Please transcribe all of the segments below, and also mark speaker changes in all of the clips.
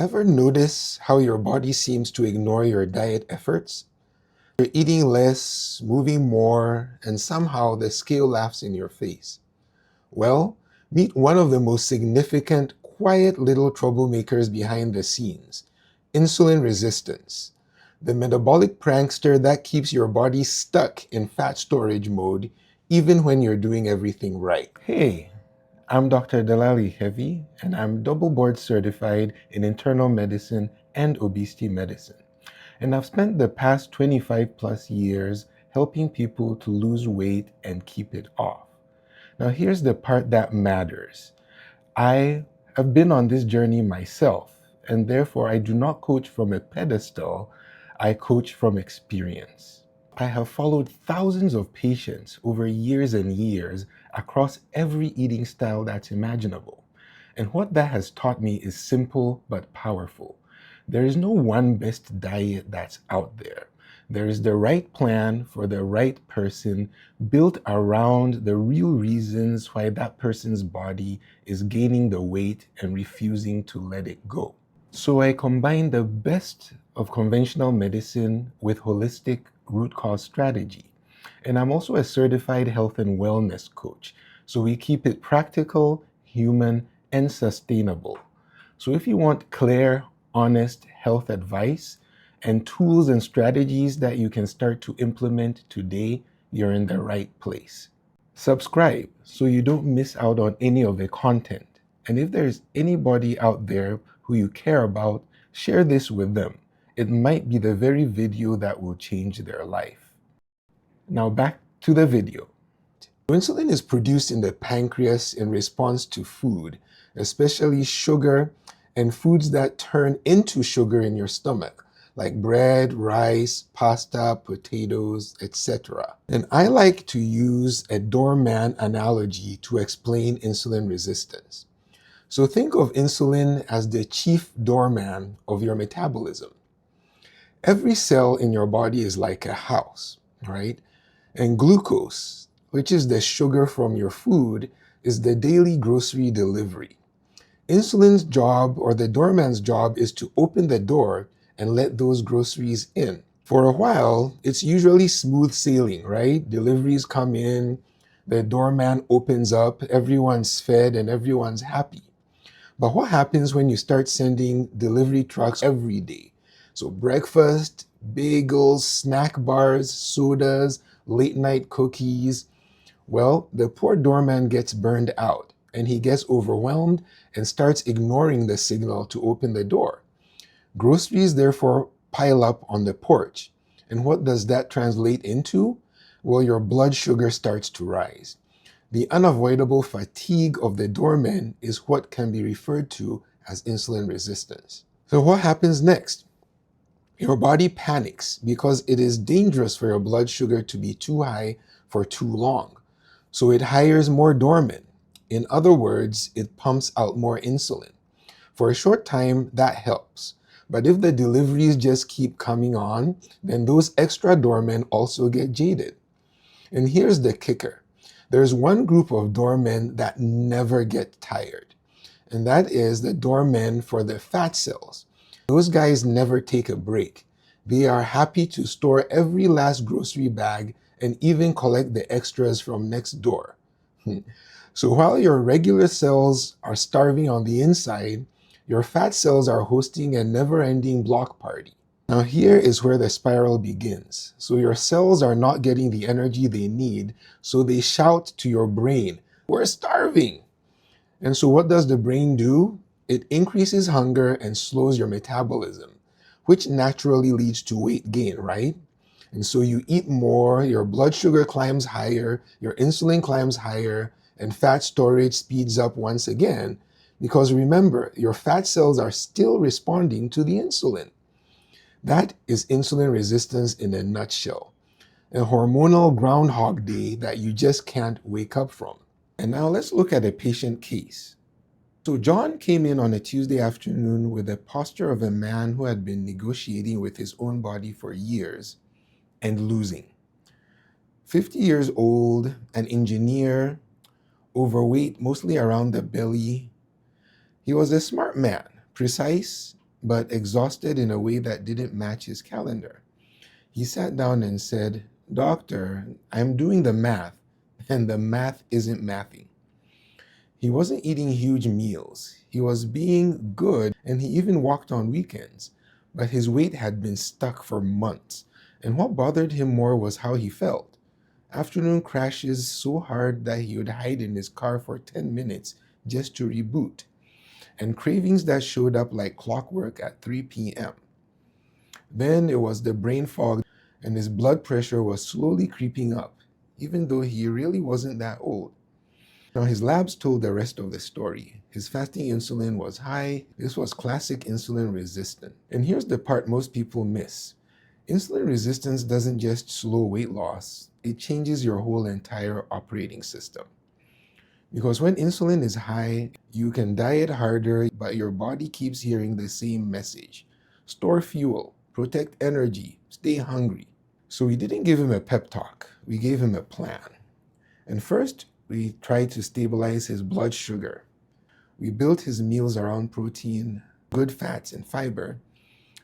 Speaker 1: Ever notice how your body seems to ignore your diet efforts? You're eating less, moving more, and somehow the scale laughs in your face. Well, meet one of the most significant, quiet little troublemakers behind the scenes: insulin resistance. The metabolic prankster that keeps your body stuck in fat storage mode even when you're doing everything right. Hey, I'm Dr. Delali Heavy, and I'm double board certified in internal medicine and obesity medicine. And I've spent the past 25 plus years helping people to lose weight and keep it off. Now, here's the part that matters. I have been on this journey myself, and therefore I do not coach from a pedestal, I coach from experience. I have followed thousands of patients over years and years across every eating style that's imaginable. And what that has taught me is simple but powerful. There is no one best diet that's out there. There is the right plan for the right person, built around the real reasons why that person's body is gaining the weight and refusing to let it go. So I combine the best of conventional medicine with holistic root cause strategy. And I'm also a certified health and wellness coach. So we keep it practical, human, and sustainable. So if you want clear, honest health advice and tools and strategies that you can start to implement today, you're in the right place. Subscribe so you don't miss out on any of the content. And if there's anybody out there who you care about, share this with them. It might be the very video that will change their life. Now back to the video. Insulin is produced in the pancreas in response to food, especially sugar and foods that turn into sugar in your stomach, like bread, rice, pasta, potatoes, etc. And I like to use a doorman analogy to explain insulin resistance. So think of insulin as the chief doorman of your metabolism. Every cell in your body is like a house, right? And glucose, which is the sugar from your food, is the daily grocery delivery. Insulin's job, or the doorman's job, is to open the door and let those groceries in. For a while, it's usually smooth sailing, right? Deliveries come in, the doorman opens up, everyone's fed, and everyone's happy. But what happens when you start sending delivery trucks every day? So breakfast, bagels, snack bars, sodas, late night cookies. Well, the poor doorman gets burned out and he gets overwhelmed and starts ignoring the signal to open the door. Groceries therefore pile up on the porch. And what does that translate into? Well, your blood sugar starts to rise. The unavoidable fatigue of the doorman is what can be referred to as insulin resistance. So what happens next? Your body panics because it is dangerous for your blood sugar to be too high for too long. So it hires more doormen. In other words, it pumps out more insulin. For a short time, that helps. But if the deliveries just keep coming on, then those extra doormen also get jaded. And here's the kicker. There's one group of doormen that never get tired, and that is the doormen for the fat cells. Those guys never take a break. They are happy to store every last grocery bag and even collect the extras from next door. So while your regular cells are starving on the inside, your fat cells are hosting a never-ending block party. Now here is where the spiral begins. So your cells are not getting the energy they need, so they shout to your brain, "We're starving!" And so what does the brain do? It increases hunger and slows your metabolism, which naturally leads to weight gain, right? And so you eat more, your blood sugar climbs higher, your insulin climbs higher, and fat storage speeds up once again. Because remember, your fat cells are still responding to the insulin. That is insulin resistance in a nutshell. A hormonal Groundhog Day that you just can't wake up from. And now let's look at a patient case. So John came in on a Tuesday afternoon with the posture of a man who had been negotiating with his own body for years and losing. 50 years old, an engineer, overweight, mostly around the belly. He was a smart man, precise, but exhausted in a way that didn't match his calendar. He sat down and said, "Doctor, I'm doing the math, and the math isn't mathing." He wasn't eating huge meals. He was being good, and he even walked on weekends. But his weight had been stuck for months. And what bothered him more was how he felt. Afternoon crashes so hard that he would hide in his car for 10 minutes just to reboot. And cravings that showed up like clockwork at 3 p.m. Then it was the brain fog, and his blood pressure was slowly creeping up, even though he really wasn't that old. Now, his labs told the rest of the story. His fasting insulin was high. This was classic insulin resistance. And here's the part most people miss. Insulin resistance doesn't just slow weight loss, it changes your whole entire operating system. Because when insulin is high, you can diet harder, but your body keeps hearing the same message. Store fuel, protect energy, stay hungry. So we didn't give him a pep talk, we gave him a plan. And first, we tried to stabilize his blood sugar. We built his meals around protein, good fats, and fiber,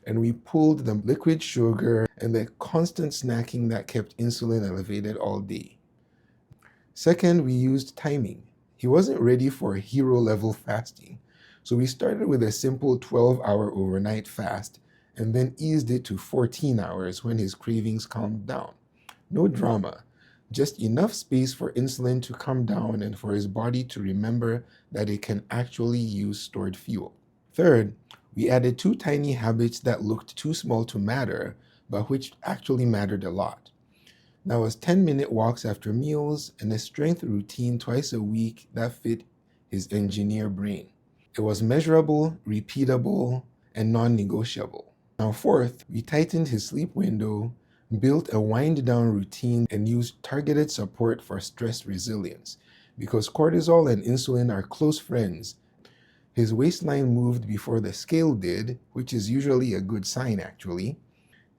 Speaker 1: and we pulled the liquid sugar and the constant snacking that kept insulin elevated all day. Second, we used timing. He wasn't ready for hero-level fasting, so we started with a simple 12-hour overnight fast and then eased it to 14 hours when his cravings calmed down. No drama. Just enough space for insulin to come down and for his body to remember that it can actually use stored fuel. Third, we added 2 tiny habits that looked too small to matter, but which actually mattered a lot. That was 10-minute walks after meals and a strength routine twice a week that fit his engineer brain. It was measurable, repeatable, and non-negotiable. Now fourth, we tightened his sleep window, built a wind-down routine, and used targeted support for stress resilience. Because cortisol and insulin are close friends, his waistline moved before the scale did, which is usually a good sign actually.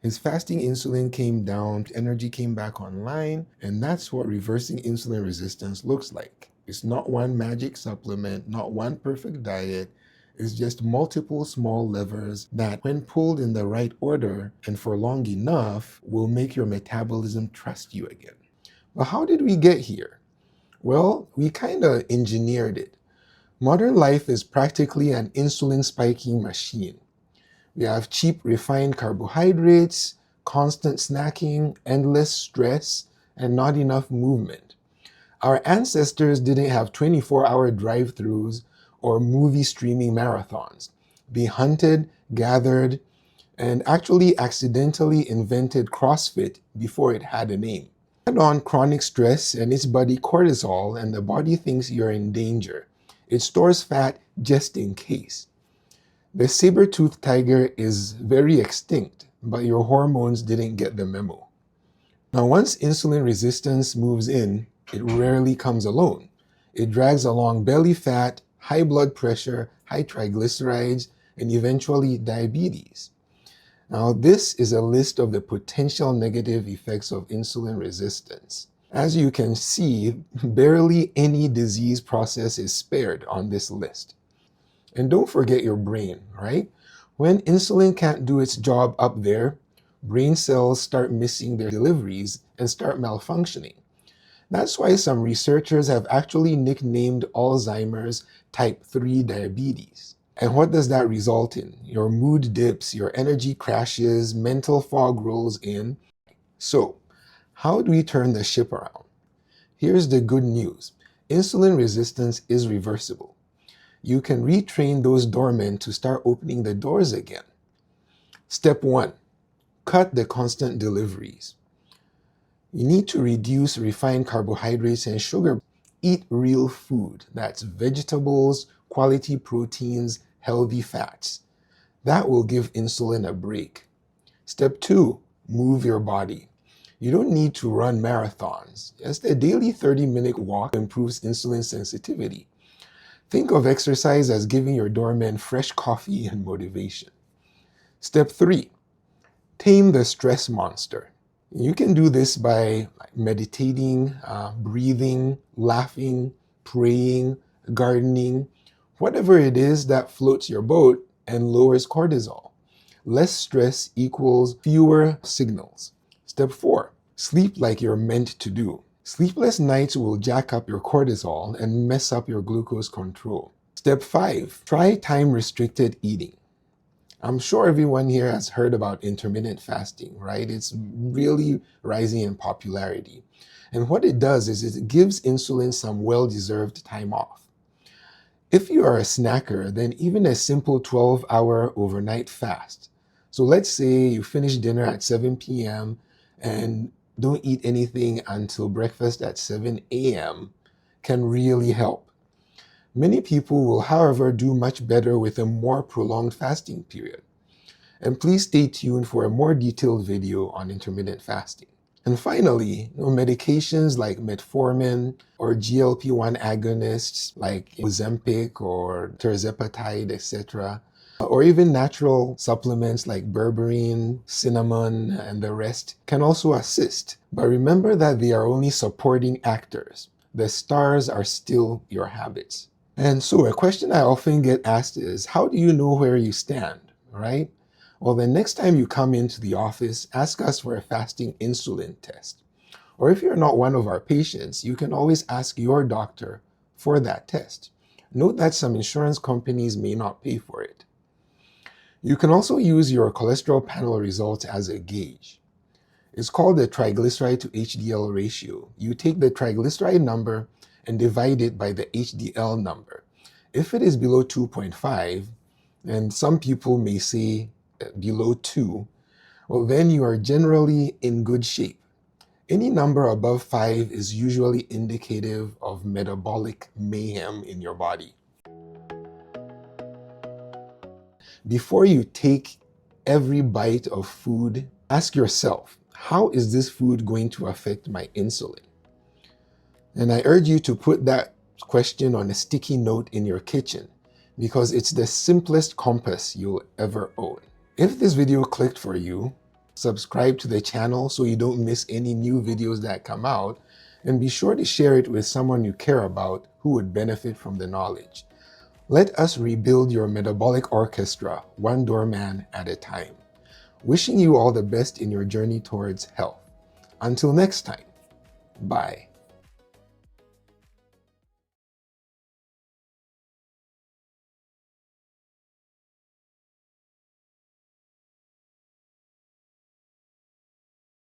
Speaker 1: His fasting insulin came down, energy came back online, and that's what reversing insulin resistance looks like. It's not one magic supplement, not one perfect diet. It's just multiple small levers that, when pulled in the right order and for long enough, will make your metabolism trust you again. But how did we get here? Well, we kind of engineered it. Modern life is practically an insulin spiking machine. We have cheap, refined carbohydrates, constant snacking, endless stress, and not enough movement. Our ancestors didn't have 24-hour drive-thrus or movie streaming marathons. They hunted, gathered, and actually accidentally invented CrossFit before it had a name. Add on chronic stress and its buddy cortisol, and the body thinks you're in danger. It stores fat just in case. The saber-toothed tiger is very extinct, but your hormones didn't get the memo. Now, once insulin resistance moves in, it rarely comes alone. It drags along belly fat, high blood pressure, high triglycerides, and eventually diabetes. Now, this is a list of the potential negative effects of insulin resistance. As you can see, barely any disease process is spared on this list. And don't forget your brain, right? When insulin can't do its job up there, brain cells start missing their deliveries and start malfunctioning. That's why some researchers have actually nicknamed Alzheimer's type 3 diabetes. And what does that result in? Your mood dips, your energy crashes, mental fog rolls in. So, how do we turn the ship around? Here's the good news. Insulin resistance is reversible. You can retrain those doormen to start opening the doors again. Step 1. Cut the constant deliveries. You need to reduce refined carbohydrates and sugar. Eat real food. That's vegetables, quality proteins, healthy fats. That will give insulin a break. Step 2. Move your body. You don't need to run marathons. Just a daily 30-minute walk improves insulin sensitivity. Think of exercise as giving your doorman fresh coffee and motivation. Step 3. Tame the stress monster. You can do this by meditating, breathing, laughing, praying, gardening, whatever it is that floats your boat and lowers cortisol. Less stress equals fewer signals. Step 4. Sleep like you're meant to do. Sleepless nights will jack up your cortisol and mess up your glucose control. Step 5. Try time-restricted eating. I'm sure everyone here has heard about intermittent fasting, right? It's really rising in popularity. And what it does is it gives insulin some well-deserved time off. If you are a snacker, then even a simple 12-hour overnight fast. So let's say you finish dinner at 7 p.m. and don't eat anything until breakfast at 7 a.m. can really help. Many people will, however, do much better with a more prolonged fasting period. And please stay tuned for a more detailed video on intermittent fasting. And finally, medications like metformin or GLP-1 agonists like Ozempic or tirzepatide, etc., or even natural supplements like berberine, cinnamon, and the rest can also assist. But remember that they are only supporting actors. The stars are still your habits. And so a question I often get asked is, how do you know where you stand, right? Well, the next time you come into the office, ask us for a fasting insulin test. Or if you're not one of our patients, you can always ask your doctor for that test. Note that some insurance companies may not pay for it. You can also use your cholesterol panel results as a gauge. It's called the triglyceride to HDL ratio. You take the triglyceride number and divide it by the HDL number. If it is below 2.5, and some people may say below 2, well, then you are generally in good shape. Any number above 5 is usually indicative of metabolic mayhem in your body. Before you take every bite of food, ask yourself, how is this food going to affect my insulin? And I urge you to put that question on a sticky note in your kitchen because it's the simplest compass you'll ever own. If this video clicked for you, subscribe to the channel so you don't miss any new videos that come out, and be sure to share it with someone you care about who would benefit from the knowledge. Let us rebuild your metabolic orchestra, one doorman at a time. Wishing you all the best in your journey towards health. Until next time, bye.